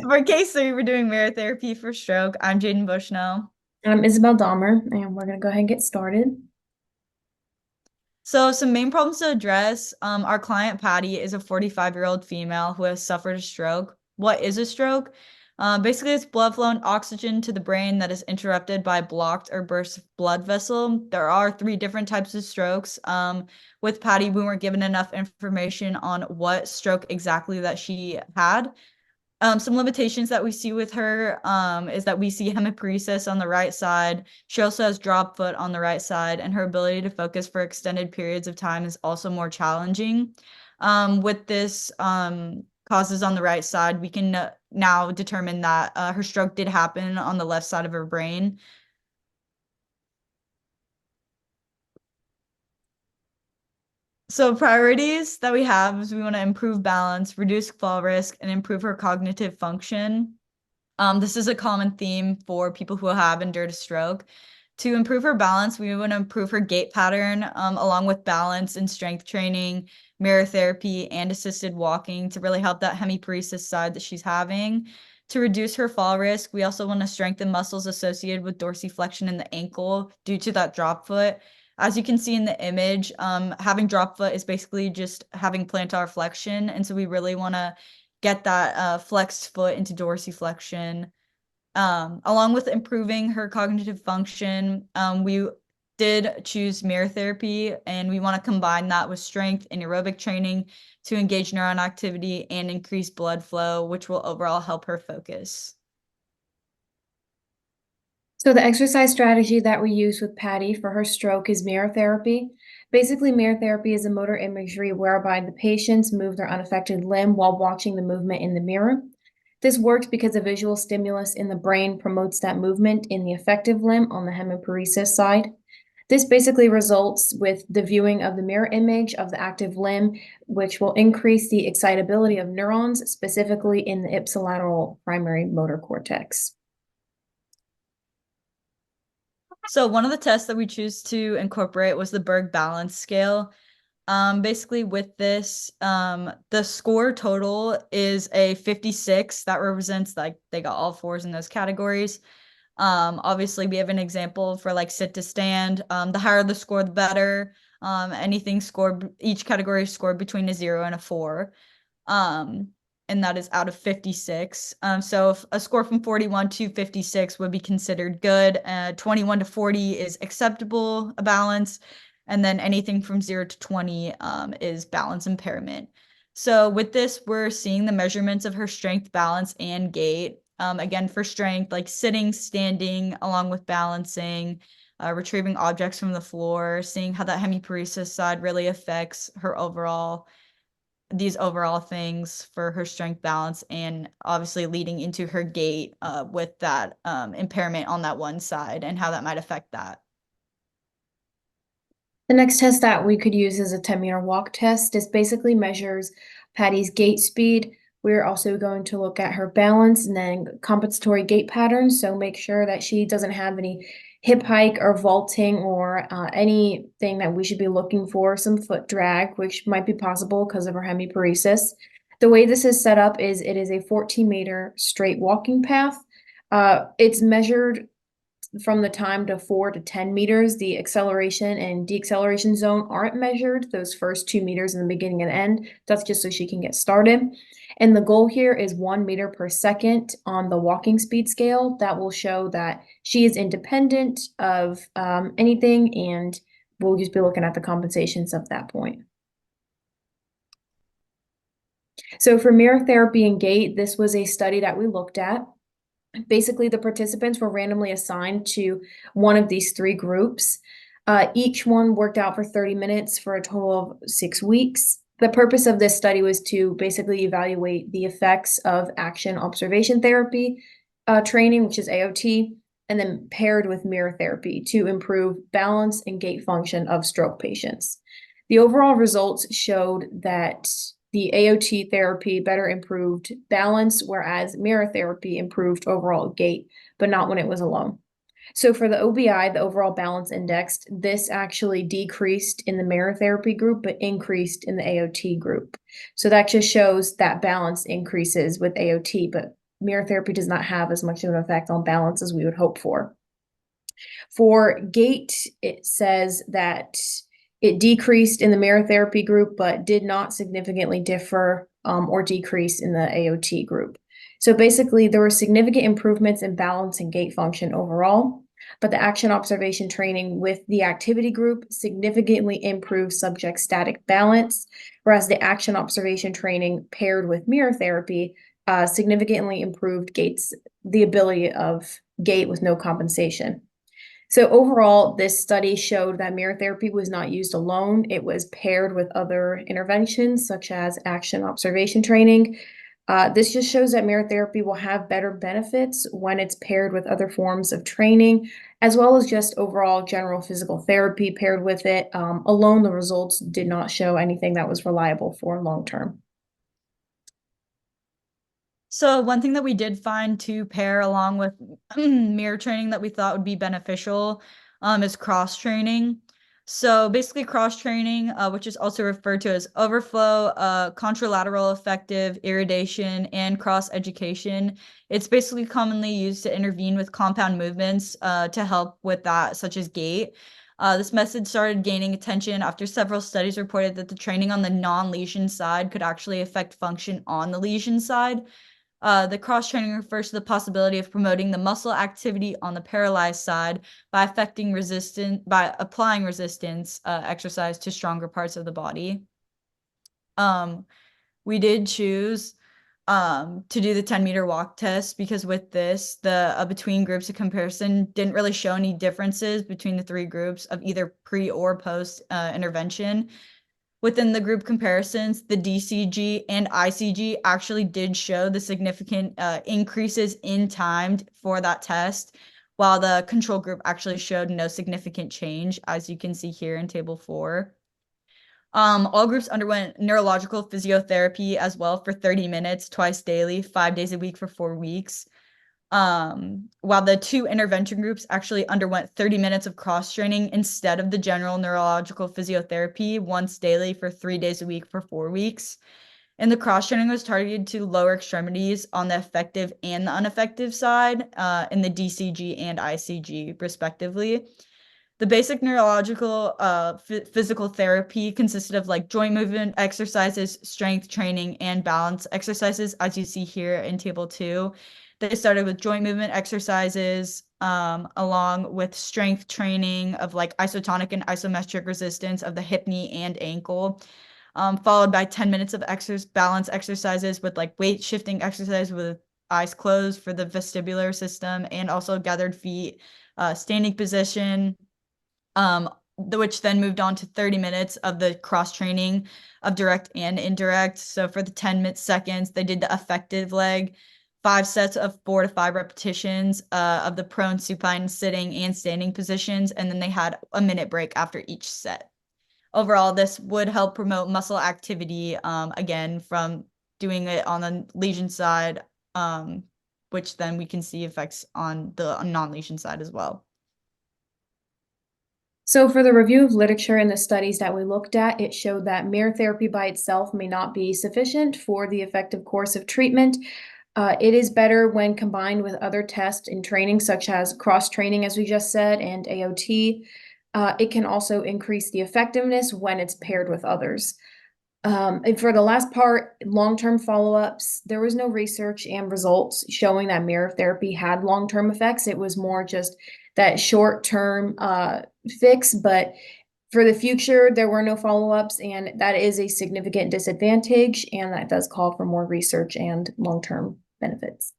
For case three, we're doing mirror therapy for stroke. I'm Jaden Bushnell. I'm Isabel Dahmer, and we're going to go ahead and get started. So, some main problems to address. Our client Patty is a 45-year-old female who has suffered a stroke. What is a stroke? Basically, it's blood flow and oxygen to the brain that is interrupted by blocked or burst blood vessel. There are three different types of strokes. With Patty, we weren't given enough information on what stroke exactly that she had. Some limitations that we see with her is that we see hemiparesis on the right side. She also has drop foot on the right side, and her ability to focus for extended periods of time is also more challenging. With this causes on the right side, we can now determine that her stroke did happen on the left side of her brain. So priorities that we have is we want to improve balance, reduce fall risk, and improve her cognitive function. This is a common theme for people who have endured a stroke. To improve her balance, we want to improve her gait pattern, along with balance and strength training, mirror therapy, and assisted walking to really help that hemiparesis side that she's having. To reduce her fall risk, we also want to strengthen muscles associated with dorsiflexion in the ankle due to that drop foot. As you can see in the image, having drop foot is basically just having plantar flexion. And so we really want to get that flexed foot into dorsiflexion. Along with improving her cognitive function, we did choose mirror therapy, and we want to combine that with strength and aerobic training to engage neuron activity and increase blood flow, which will overall help her focus. So the exercise strategy that we use with Patty for her stroke is mirror therapy. Basically, mirror therapy is a motor imagery whereby the patients move their unaffected limb while watching the movement in the mirror. This works because a visual stimulus in the brain promotes that movement in the affective limb on the hemiparesis side. This basically results with the viewing of the mirror image of the active limb, which will increase the excitability of neurons, specifically in the ipsilateral primary motor cortex. So one of the tests that we choose to incorporate was the Berg Balance Scale. Basically with this, the score total is a 56. That represents like they got all fours in those categories. Obviously we have an example for like sit to stand. The higher the score, the better. Anything scored, each category is scored between a 0 and a 4. Um, and that is out of 56. So if a score from 41 to 56 would be considered good. 21 to 40 is acceptable, a balance. And then anything from 0 to 20 is balance impairment. So with this, we're seeing the measurements of her strength, balance, and gait. Again, for strength, like sitting, standing, along with balancing, retrieving objects from the floor, seeing how that hemiparesis side really affects her overall these overall things for her strength balance and obviously leading into her gait with that impairment on that one side and how that might affect that. The next test that we could use is a 10-meter walk test. This basically measures Patty's gait speed. We're also going to look at her balance and then compensatory gait patterns. So make sure that she doesn't have any hip hike or vaulting or anything that we should be looking for, some foot drag, which might be possible because of her hemiparesis. The way this is set up is it is a 14-meter straight walking path. It's measured from the time to 4 to 10 meters. The acceleration and deceleration zone aren't measured, those first 2 meters in the beginning and end. That's just so she can get started. And the goal here is 1 meter per second on the walking speed scale. That will show that she is independent of anything, and we'll just be looking at the compensations of that point. So for mirror therapy and gait, this was a study that we looked at. Basically, the participants were randomly assigned to one of these three groups. Each one worked out for 30 minutes for a total of 6 weeks. The purpose of this study was to basically evaluate the effects of action observation therapy training, which is AOT, and then paired with mirror therapy to improve balance and gait function of stroke patients. The overall results showed that the AOT therapy better improved balance, whereas mirror therapy improved overall gait, but not when it was alone. So for the OBI, the overall balance index, this actually decreased in the mirror therapy group, but increased in the AOT group. So that just shows that balance increases with AOT, but mirror therapy does not have as much of an effect on balance as we would hope for. For gait, it says that it decreased in the mirror therapy group, but did not significantly differ or decrease in the AOT group. So basically, there were significant improvements in balance and gait function overall, but the action observation training with the activity group significantly improved subject static balance, whereas the action observation training paired with mirror therapy significantly improved the ability of gait with no compensation. So overall, this study showed that mirror therapy was not used alone. It was paired with other interventions such as action observation training. This just shows that mirror therapy will have better benefits when it's paired with other forms of training, as well as just overall general physical therapy paired with it. Alone, the results did not show anything that was reliable for long term. So one thing that we did find to pair along with mirror training that we thought would be beneficial is cross training. So basically cross training, which is also referred to as overflow, contralateral effective, irradiation, and cross education. It's basically commonly used to intervene with compound movements to help with that, such as gait. This method started gaining attention after several studies reported that the training on the non-lesion side could actually affect function on the lesion side. The cross training refers to the possibility of promoting the muscle activity on the paralyzed side by applying resistance exercise to stronger parts of the body. We did choose to do the 10-meter walk test because with this, the between groups of comparison didn't really show any differences between the three groups of either pre or post intervention. Within the group comparisons, the DCG and ICG actually did show the significant increases in time for that test, while the control group actually showed no significant change, as you can see here in table 4. All groups underwent neurological physiotherapy as well for 30 minutes twice daily, 5 days a week for 4 weeks. While the 2 intervention groups actually underwent 30 minutes of cross training instead of the general neurological physiotherapy once daily for 3 days a week for 4 weeks. And the cross training was targeted to lower extremities on the effective and the ineffective side in the DCG and ICG, respectively. The basic neurological physical therapy consisted of like joint movement exercises, strength training, and balance exercises, as you see here in table 2. They started with joint movement exercises along with strength training of like isotonic and isometric resistance of the hip, knee, and ankle, followed by 10 minutes of balance exercises with like weight shifting exercise with eyes closed for the vestibular system, and also gathered feet, standing position, which then moved on to 30 minutes of the cross training of direct and indirect. So for the 10 seconds, they did the effective leg, 5 sets of 4 to 5 repetitions of the prone, supine, sitting, and standing positions, and then they had a minute break after each set. Overall, this would help promote muscle activity, again, from doing it on the lesion side, which then we can see effects on the non-lesion side as well. So for the review of literature and the studies that we looked at, it showed that mirror therapy by itself may not be sufficient for the effective course of treatment. It is better when combined with other tests and training, such as cross-training, as we just said, and AOT. It can also increase the effectiveness when it's paired with others. And for the last part, long-term follow-ups, there was no research and results showing that mirror therapy had long-term effects. It was more just that short-term fix, but for the future, there were no follow-ups, and that is a significant disadvantage, and that does call for more research and long-term benefits.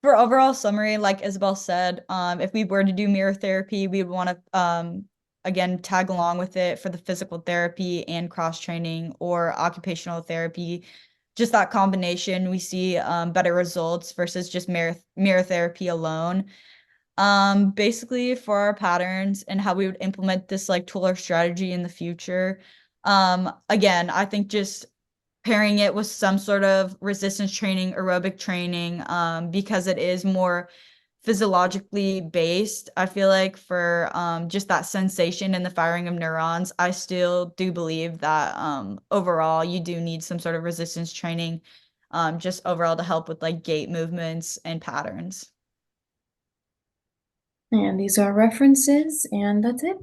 For overall summary, like Isabel said, if we were to do mirror therapy, we would want to again tag along with it for the physical therapy and cross training or occupational therapy. Just that combination, we see better results versus just mirror therapy alone. Basically for our patterns and how we would implement this like tool or strategy in the future. Again, I think just pairing it with some sort of resistance training, aerobic training, because it is more physiologically based. I feel like for just that sensation and the firing of neurons, I still do believe that overall you do need some sort of resistance training just overall to help with like gait movements and patterns. And these are references, and that's it.